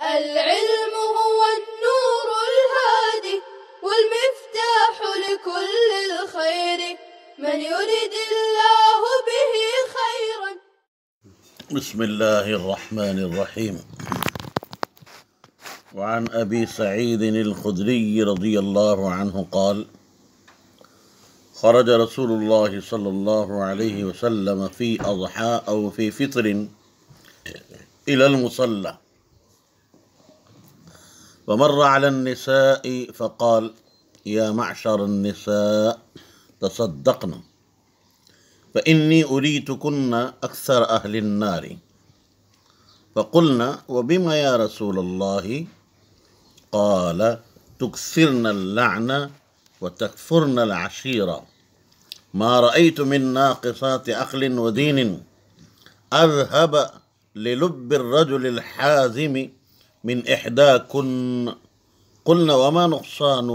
العلم هو النور الهادي والمفتاح لكل الخير من يرد الله به خيرا. بسم الله الرحمن الرحيم. وعن أبي سعيد الخدري رضي الله عنه قال: خرج رسول الله صلى الله عليه وسلم في أضحى أو في فطر إلى المصلى ومر على النساء فقال: يا معشر النساء تصدقن فإني أريتكن أكثر أهل النار. فقلنا: وبما يا رسول الله؟ قال: تكثرن اللعنة وتكفرن العشيرة، ما رأيت من ناقصات عقل ودين أذهب للب الرجل الحازم من إحداكن. قلنا: وما نقصان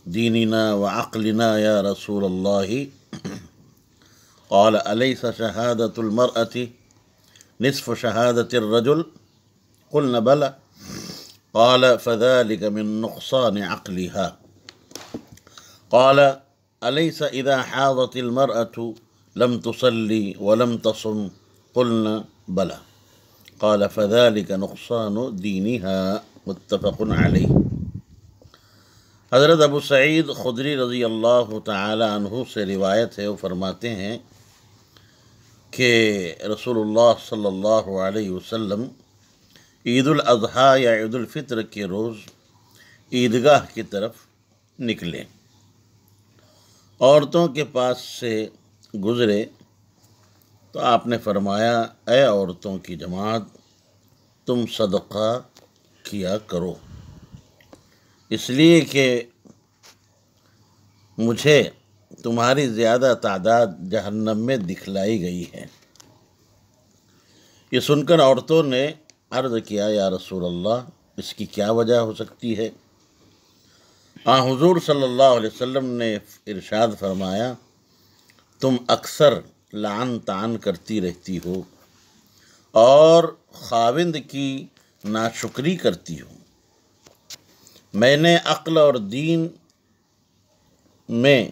ديننا وعقلنا يا رسول الله؟ قال: أليس شهادة المرأة نصف شهادة الرجل؟ قلنا: بلى. قال: فذلك من نقصان عقلها. قال: أليس إذا حاضت المرأة لم تصلي ولم تصم؟ قلنا: بلى. قال: فذلك نقصان دينها. متفق علیہ۔ حضرت ابو سعید خدری رضی اللہ تعالی عنہ سے روایت ہے، وہ فرماتے ہیں کہ رسول اللہ صلی اللہ علیہ وسلم عید الاضحیٰ یا عید الفطر کے روز عیدگاہ کی طرف نکلے، عورتوں کے پاس سے گزرے تو آپ نے فرمایا: اے عورتوں کی جماعت، تم صدقہ کیا کرو، اس لیے کہ مجھے تمہاری زیادہ تعداد جہنم میں دکھلائی گئی ہے۔ یہ سن کر عورتوں نے عرض کیا: یا رسول اللہ، اس کی کیا وجہ ہو سکتی ہے؟ حضور صلی اللہ علیہ وسلم نے ارشاد فرمایا: تم اکثر لعن طعن کرتی رہتی ہو اور خاوند کی ناشکری کرتی ہو۔ میں نے عقل اور دین میں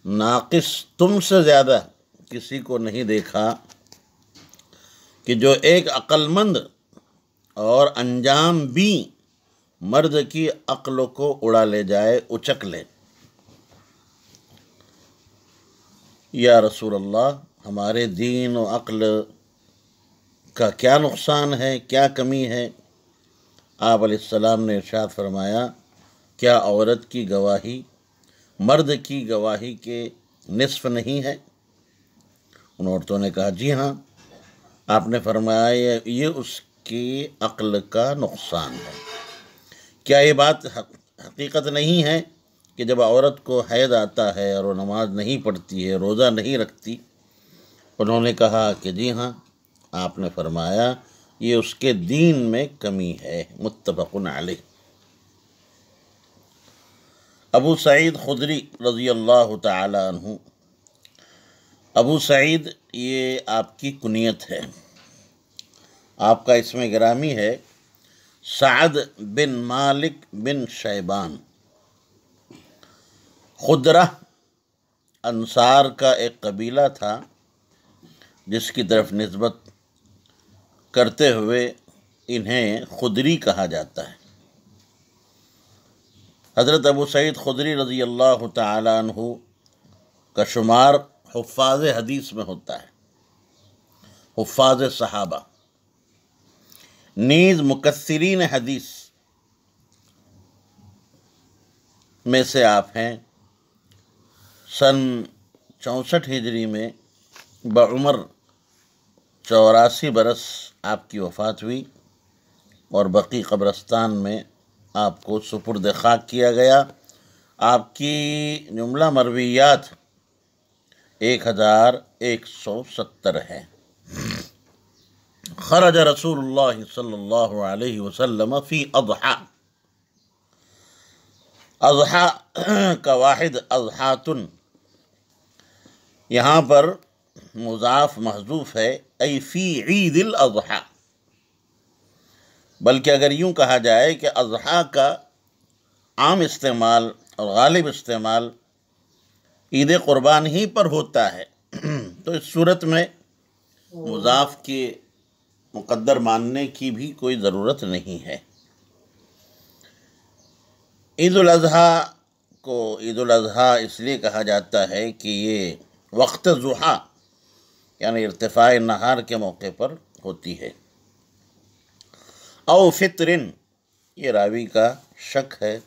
ناقص تم سے زیادہ کسی کو نہیں دیکھا کہ جو ایک عقل مند اور انجام بھی مرد کی عقل کو اڑا لے جائے، اچک لے۔ یا رسول اللہ، ہمارے دین و عقل کا کیا نقصان ہے، کیا کمی ہے؟ آپ علیہ السلام نے ارشاد فرمایا: کیا عورت کی گواہی مرد کی گواہی کے نصف نہیں ہے؟ ان عورتوں نے کہا: جی ہاں۔ آپ نے فرمایا: یہ اس کی عقل کا نقصان ہے۔ کیا یہ بات حقیقت نہیں ہے کہ جب عورت کو حیض آتا ہے اور وہ نماز نہیں پڑھتی ہے، روزہ نہیں رکھتی؟ انہوں نے کہا کہ جی ہاں۔ آپ نے فرمایا: یہ اس کے دین میں کمی ہے۔ متفق علیہ۔ ابو سعید خدری رضی اللہ تعالی عنہ، ابو سعید یہ آپ کی کنیت ہے، آپ کا اسم گرامی ہے سعد بن مالک بن شیبان۔ خدرہ انصار کا ایک قبیلہ تھا جس کی طرف نسبت کرتے ہوئے انہیں خدری کہا جاتا ہے۔ حضرت ابو سعید خدری رضی اللہ تعالی عنہ کا شمار حفاظ حدیث میں ہوتا ہے، حفاظ صحابہ، نیز مکثرین حدیث میں سے آپ ہیں۔ سن 64 ہجری میں بعمر 84 برس آپ کی وفات ہوئی اور بقی قبرستان میں آپ کو سپرد خاک کیا گیا۔ آپ کی جملہ مرویات 1170 ہے۔ خرج رسول اللہ صلی اللہ علیہ وسلم فی اضحیٰ۔ اضحیٰ کا واحد اضحیٰۃن، یہاں پر مضاف محذوف ہے، ای فی عید الاضحیٰ، بلکہ اگر یوں کہا جائے کہ اضحیٰ کا عام استعمال اور غالب استعمال عید قربان ہی پر ہوتا ہے تو اس صورت میں مضاف کے مقدر ماننے کی بھی کوئی ضرورت نہیں ہے۔ عید الاضحیٰ کو عید الاضحیٰ اس لیے کہا جاتا ہے کہ یہ وقت ضحیٰ یعنی ارتفاع نہار کے موقع پر ہوتی ہے۔ او فطرن، یہ راوی کا شک ہے،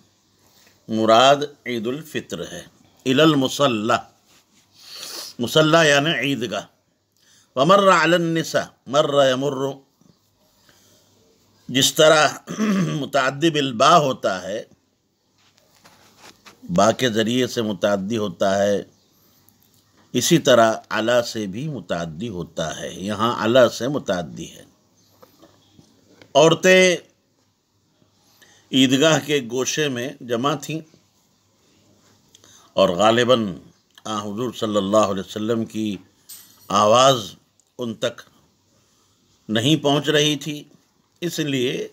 مراد عید الفطر ہے۔ الی المصلی، مصلی یعنی عیدگاہ۔ ومر علی النساء، مر یمر، جس طرح متعدی بالباء ہوتا ہے، با کے ذریعے سے متعدی ہوتا ہے، اسی طرح علی سے بھی متعدی ہوتا ہے، یہاں علی سے متعدی ہے۔ عورتیں عیدگاہ کے گوشے میں جمع تھیں اور غالباً حضور صلی اللہ علیہ وسلم کی آواز ان تک نہیں پہنچ رہی تھی، اس لیے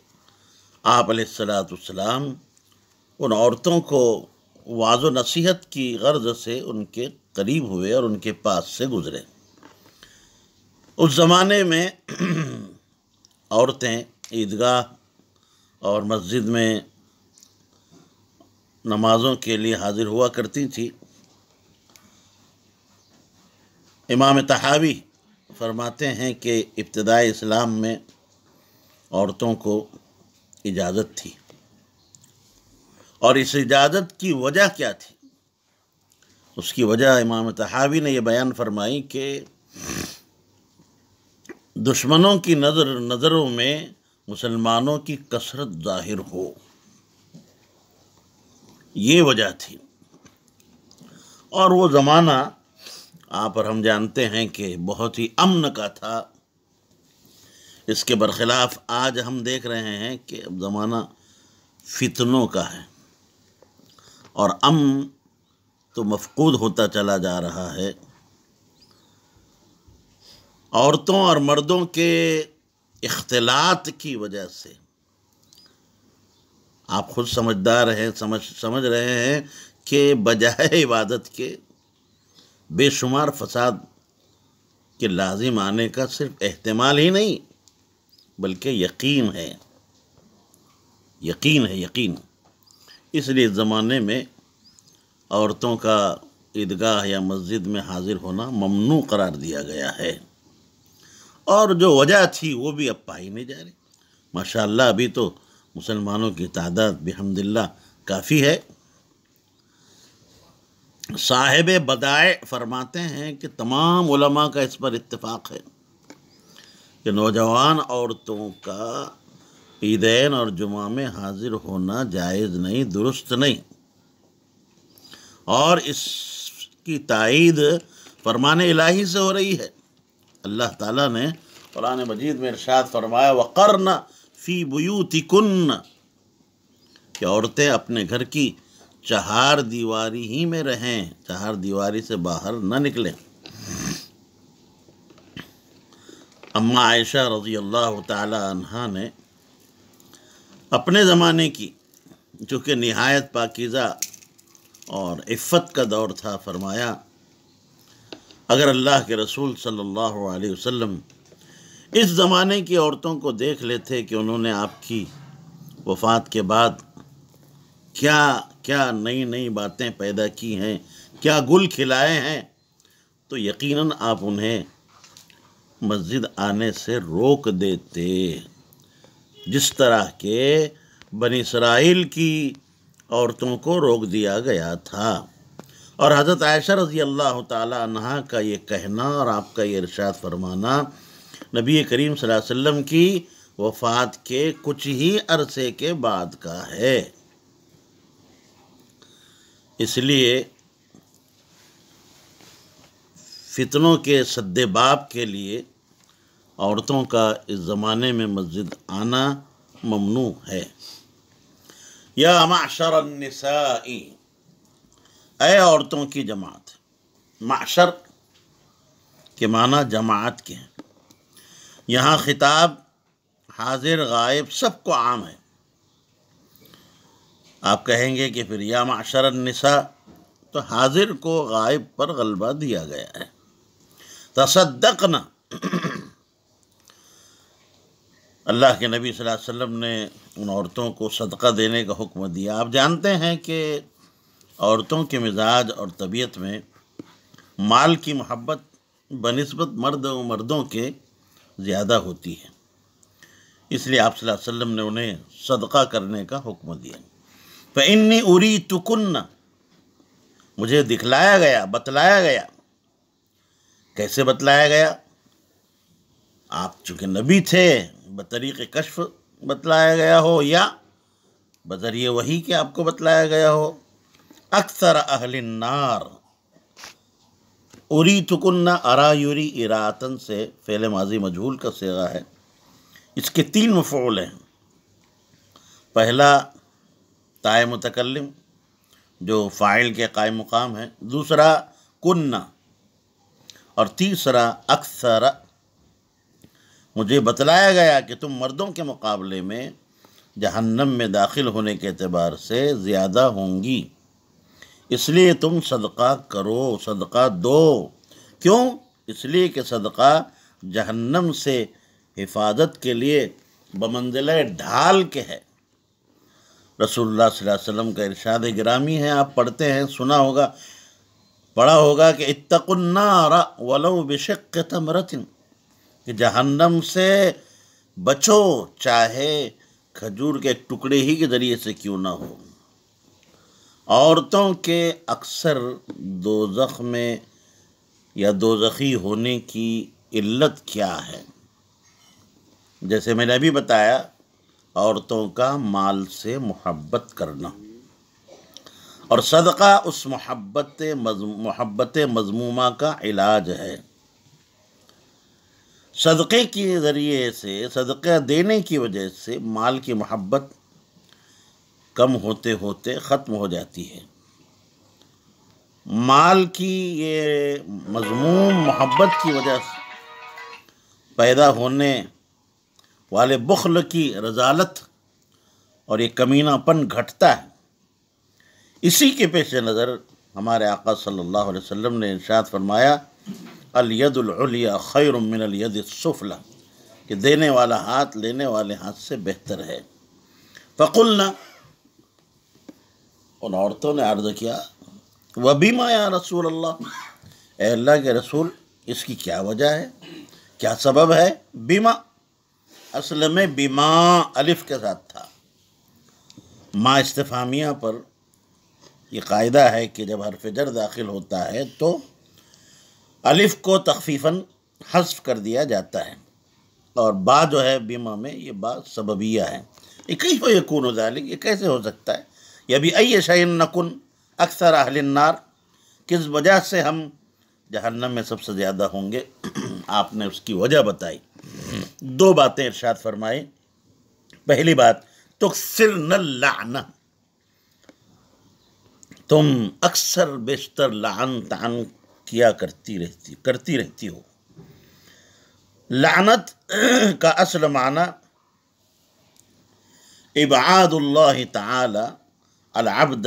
آپ علیہ السلام ان عورتوں کو واعظ و نصیحت کی غرض سے ان کے قریب ہوئے اور ان کے پاس سے گزرے۔ اس زمانے میں عورتیں عیدگاہ اور مسجد میں نمازوں کے لیے حاضر ہوا کرتی تھی۔ امام طحاوی فرماتے ہیں کہ ابتدائی اسلام میں عورتوں کو اجازت تھی، اور اس اجازت کی وجہ کیا تھی؟ اس کی وجہ امام طحاوی نے یہ بیان فرمائی کہ دشمنوں کی نظروں میں مسلمانوں کی کثرت ظاہر ہو، یہ وجہ تھی۔ اور وہ زمانہ آپ اور ہم جانتے ہیں کہ بہت ہی امن کا تھا، اس کے برخلاف آج ہم دیکھ رہے ہیں کہ اب زمانہ فتنوں کا ہے، اور امن تو مفقود ہوتا چلا جا رہا ہے۔ عورتوں اور مردوں کے اختلاط کی وجہ سے آپ خود سمجھدار ہیں، سمجھ رہے ہیں کہ بجائے عبادت کے بے شمار فساد کے لازم آنے کا صرف احتمال ہی نہیں بلکہ یقین ہے، یقین۔ اس لیے اس زمانے میں عورتوں کا عیدگاہ یا مسجد میں حاضر ہونا ممنوع قرار دیا گیا ہے، اور جو وجہ تھی وہ بھی اب پائی نہیں جا رہی۔ ماشاءاللہ ابھی تو مسلمانوں کی تعداد بحمداللہ کافی ہے۔ صاحب بدائع فرماتے ہیں کہ تمام علماء کا اس پر اتفاق ہے کہ نوجوان عورتوں کا عیدین اور جمعہ میں حاضر ہونا جائز نہیں، درست نہیں، اور اس کی تائید فرمان الہی سے ہو رہی ہے۔ اللہ تعالیٰ نے قرآن مجید میں ارشاد فرمایا وَقَرْنَ فِي بُيُوتِكُنَّ، کہ عورتیں اپنے گھر کی چہار دیواری ہی میں رہیں، چہار دیواری سے باہر نہ نکلیں۔ اما عائشہ رضی اللہ تعالی عنہا نے اپنے زمانے کی، جو کہ نہایت پاکیزہ اور عفت کا دور تھا، فرمایا اگر اللہ کے رسول صلی اللہ علیہ وسلم اس زمانے کی عورتوں کو دیکھ لیتے کہ انہوں نے آپ کی وفات کے بعد کیا کیا نئی باتیں پیدا کی ہیں، کیا گل کھلائے ہیں، تو یقیناً آپ انہیں مسجد آنے سے روک دیتے، جس طرح کہ بنی اسرائیل کی عورتوں کو روک دیا گیا تھا۔ اور حضرت عائشہ رضی اللہ تعالی عنہا کا یہ کہنا اور آپ کا یہ ارشاد فرمانا نبی کریم صلی اللہ علیہ وسلم کی وفات کے کچھ ہی عرصے کے بعد کا ہے۔ اس لیے فتنوں کے سد باب کے لیے عورتوں کا اس زمانے میں مسجد آنا ممنوع ہے۔ یا معشر النساء، اے عورتوں کی جماعت۔ معشر کے معنی جماعت کے ہیں۔ یہاں خطاب حاضر غائب سب کو عام ہے۔ آپ کہیں گے کہ پھر یا معشر النساء، تو حاضر کو غائب پر غلبہ دیا گیا ہے۔ تصدقنا، اللہ کے نبی صلی اللہ علیہ وسلم نے ان عورتوں کو صدقہ دینے کا حکم دیا۔ آپ جانتے ہیں کہ عورتوں کے مزاج اور طبیعت میں مال کی محبت بنسبت مردوں کے زیادہ ہوتی ہے، اس لیے آپ صلی اللہ علیہ وسلم نے انہیں صدقہ کرنے کا حکم دیا۔ فإنی أُرِیتُکُنَّ، مجھے دکھلایا گیا، بتلایا گیا۔ کیسے بتلایا گیا؟ آپ چونکہ نبی تھے، بطریق کشف بتلایا گیا ہو یا بذریعہ وحی کہ آپ کو بتلایا گیا ہو۔ اکثر اہل النار، اریتکن، ارا یری اراۃً سے فعل ماضی مجہول کا صیغہ ہے۔ اس کے 3 مفعول ہیں۔ پہلا تائے متکلم جو فاعل کے قائم مقام ہے، دوسرا کننا، اور تیسرا اکثر۔ مجھے بتلایا گیا کہ تم مردوں کے مقابلے میں جہنم میں داخل ہونے کے اعتبار سے زیادہ ہوں گی، اس لیے تم صدقہ کرو، صدقہ دو۔ کیوں؟ اس لیے کہ صدقہ جہنم سے حفاظت کے لیے بمنزلہ ڈھال کے ہے۔ رسول اللہ صلی اللہ علیہ وسلم کا ارشاد گرامی ہے، آپ پڑھتے ہیں، سنا ہوگا، پڑھا ہوگا کہ اتقوا النار ولو بشق تمرۃ، کہ جہنم سے بچو چاہے کھجور کے ایک ٹکڑے ہی کے ذریعے سے کیوں نہ ہو۔ عورتوں کے اکثر دوزخ میں یا دوزخی ہونے کی علت کیا ہے؟ جیسے میں نے ابھی بتایا، عورتوں کا مال سے محبت کرنا، اور صدقہ اس محبت مذمومہ کا علاج ہے۔ صدقے کے ذریعے سے، صدقہ دینے کی وجہ سے مال کی محبت کم ہوتے ہوتے ختم ہو جاتی ہے۔ مال کی یہ مذموم محبت کی وجہ سے پیدا ہونے والے بخل کی رذالت اور یہ کمینہ پن گھٹتا ہے۔ اسی کے پیش نظر ہمارے آقا صلی اللہ علیہ وسلم نے ارشاد فرمایا، الید العلیٰ خیر من الید السفلی، کہ دینے والا ہاتھ لینے والے ہاتھ سے بہتر ہے۔ فقلنا، ان عورتوں نے عرض کیا، وبما یا رسول اللہ، اے اللہ کے رسول، اس کی کیا وجہ ہے، کیا سبب ہے؟ بما اصل میں بما الف کے ساتھ تھا۔ ما استفہامیہ پر یہ قاعدہ ہے کہ جب حرف جر داخل ہوتا ہے تو الف کو تخفیفاً حذف کر دیا جاتا ہے، اور با جو ہے بما میں، یہ با سببیہ ہے۔ کیف یکون ذلک، یہ کیسے ہو سکتا ہے؟ یا بھی ای شیء نکن اکثر اہل النار، کس وجہ سے ہم جہنم میں سب سے زیادہ ہوں گے؟ آپ نے اس کی وجہ بتائی، 2 باتیں ارشاد فرمائی۔ پہلی بات، تکثرن اللعنہ، تم اکثر بیشتر لعن طعن کیا کرتی رہتی ہو۔ لعنت کا اصل معنی ابعاد اللہ تعالی العبد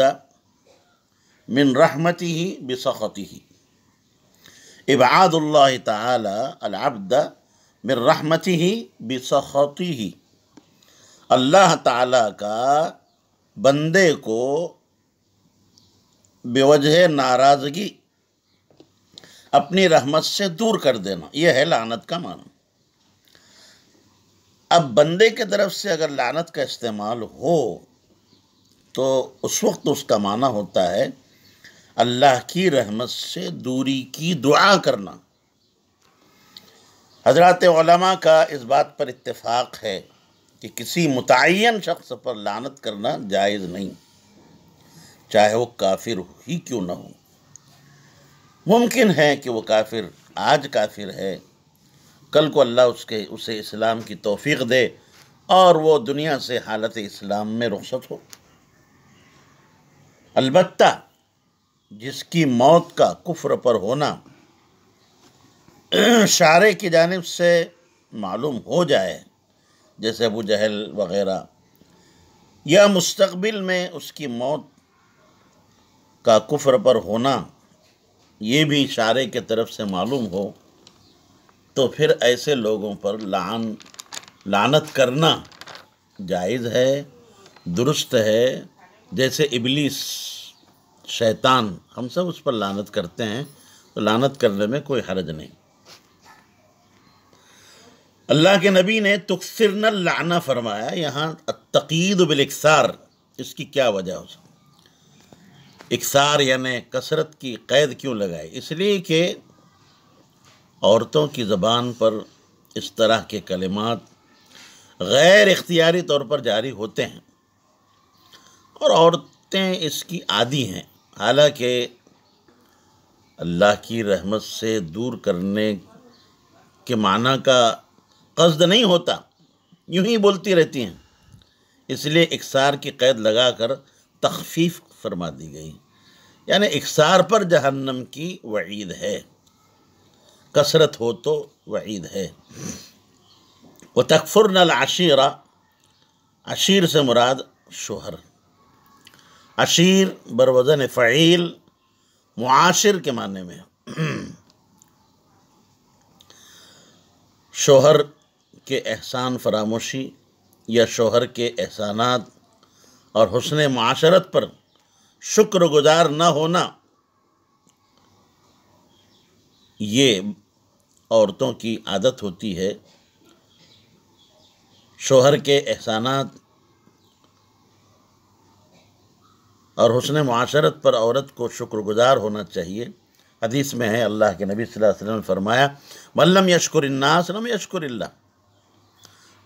من رحمتہ بسخطہ، ابعاد اللہ تعالی العبد من رحمتہ بسخطہ، اللہ تعالیٰ کا بندے کو بوجہ ناراضگی اپنی رحمت سے دور کر دینا، یہ ہے لعنت کا معنی۔ اب بندے کی طرف سے اگر لعنت کا استعمال ہو تو اس وقت اس کا معنی ہوتا ہے اللہ کی رحمت سے دوری کی دعا کرنا۔ حضرات علماء کا اس بات پر اتفاق ہے کہ کسی متعین شخص پر لعنت کرنا جائز نہیں، چاہے وہ کافر ہی کیوں نہ ہو۔ ممکن ہے کہ وہ کافر آج کافر ہے، کل کو اللہ اسے اسلام کی توفیق دے اور وہ دنیا سے حالت اسلام میں رخصت ہو۔ البتہ جس کی موت کا کفر پر ہونا شارع کی جانب سے معلوم ہو جائے، جیسے ابو جہل وغیرہ، یا مستقبل میں اس کی موت کا کفر پر ہونا یہ بھی اشارے کی طرف سے معلوم ہو، تو پھر ایسے لوگوں پر لعنت کرنا جائز ہے، درست ہے۔ جیسے ابلیس، شیطان، ہم سب اس پر لعنت کرتے ہیں، تو لعنت کرنے میں کوئی حرج نہیں۔ اللہ کے نبی نے تکثرن اللعنہ فرمایا، یہاں التقیید بالاکثار، اس کی کیا وجہ ہو سکتی؟ اکثار یعنی کثرت کی قید کیوں لگائے؟ اس لیے کہ عورتوں کی زبان پر اس طرح کے کلمات غیر اختیاری طور پر جاری ہوتے ہیں، اور عورتیں اس کی عادی ہیں، حالانکہ اللہ کی رحمت سے دور کرنے کے معنی کا قصد نہیں ہوتا، یوں ہی بولتی رہتی ہیں، اس لیے اکثار کی قید لگا کر تخفیف فرما دی گئی، یعنی اکثار پر جہنم کی وعید ہے، کثرت ہو تو وعید ہے۔ وَتَكْفُرْنَ الْعَشِيرَ، عشیر سے مراد شوہر، عشیر بروزن فعیل معاشر کے معنی میں، شوہر کے احسان فراموشی یا شوہر کے احسانات اور حسن معاشرت پر شکر گزار نہ ہونا، یہ عورتوں کی عادت ہوتی ہے۔ شوہر کے احسانات اور حسن معاشرت پر عورت کو شکر گزار ہونا چاہیے۔ حدیث میں ہے، اللہ کے نبی صلی اللہ علیہ وسلم نے فرمایا، مَن لَّمْ يَشْكُرِ النَّاسَ لَمْ يَشْكُرِ اللَّهَ،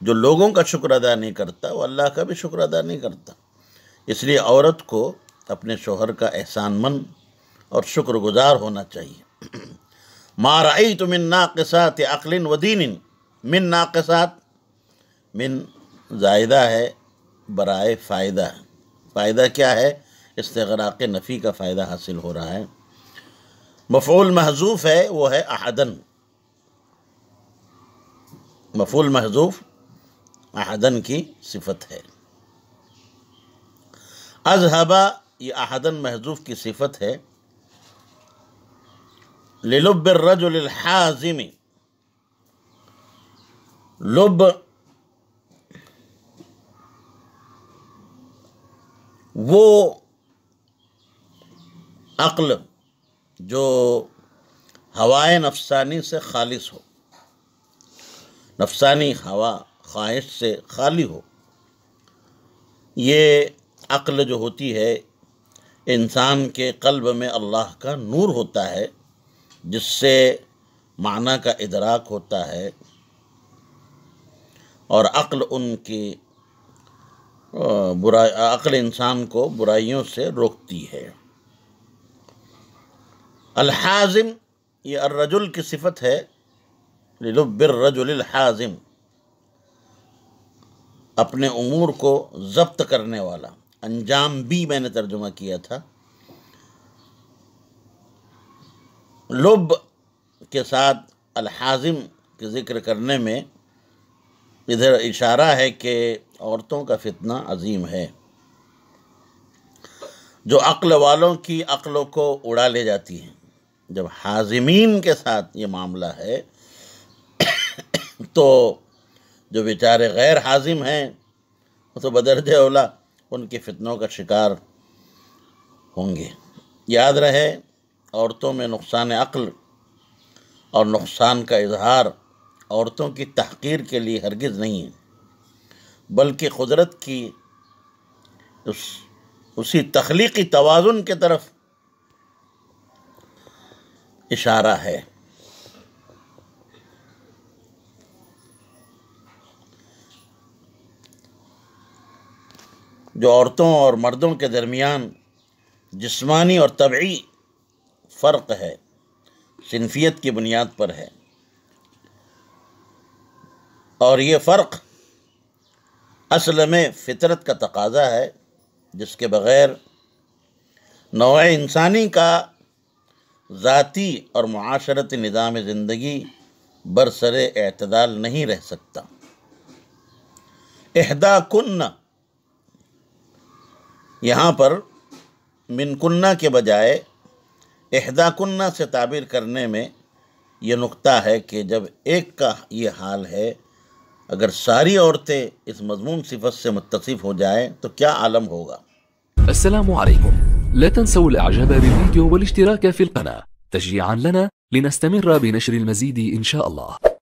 جو لوگوں کا شکر ادا نہیں کرتا وہ اللہ کا بھی شکر ادا نہیں کرتا۔ اس لیے عورت کو اپنے شوہر کا احسان مند اور شکر گزار ہونا چاہیے۔ مَا رَأَيْتُ مِن نَاقِصَاتِ عَقْلٍ وَدِينٍ، من ناقصات، من زائدہ ہے برائے فائدہ، فائدہ کیا ہے؟ استغراق نفی کا فائدہ حاصل ہو رہا ہے۔ مفعول محذوف ہے، وہ ہے احدن، مفعول محذوف احدن کی صفت ہے۔ اذهب، یہ احدن محذوف کی صفت ہے۔ للب الرجل الحازم، لب وہ عقل جو ہوائے نفسانی سے خالص ہو، نفسانی ہوا خواہش سے خالی ہو۔ یہ عقل جو ہوتی ہے، انسان کے قلب میں اللہ کا نور ہوتا ہے، جس سے معنی کا ادراک ہوتا ہے، اور عقل عقل انسان کو برائیوں سے روکتی ہے۔ الحازم، یہ الرجل کی صفت ہے، للب الرجل الحازم، اپنے امور کو ضبط کرنے والا، انجام بھی میں نے ترجمہ کیا تھا۔ لب کے ساتھ الحازم کے ذکر کرنے میں ادھر اشارہ ہے کہ عورتوں کا فتنہ عظیم ہے، جو عقل والوں کی عقلوں کو اڑا لے جاتی ہیں۔ جب حازمین کے ساتھ یہ معاملہ ہے تو جو بیچارے غیر حازم ہیں وہ تو بدرجہ اولیٰ ان کے فتنوں کا شکار ہوں گے۔ یاد رہے، عورتوں میں نقصان عقل اور نقصان کا اظہار عورتوں کی تحقیر کے لیے ہرگز نہیں ہے، بلکہ قدرت کی اسی تخلیقی توازن کی طرف اشارہ ہے۔ جو عورتوں اور مردوں کے درمیان جسمانی اور طبعی فرق ہے، صنفیت کی بنیاد پر ہے، اور یہ فرق اصل میں فطرت کا تقاضا ہے، جس کے بغیر نوع انسانی کا ذاتی اور معاشرتی نظام زندگی برسر اعتدال نہیں رہ سکتا۔ احدا کنہ، یہاں پر من کنہ کے بجائے احدا کنہ سے تعبیر کرنے میں یہ نقطہ ہے کہ جب ایک کا یہ حال ہے، اگر ساری عورتیں اس مضمون صفت سے متصف ہو جائیں تو کیا عالم ہوگا۔ السلام عليكم، لا تنسوا الاعجاب بالفيديو والاشتراك في القناة تشجيعا لنا لنستمر بنشر المزيد ان شاء الله.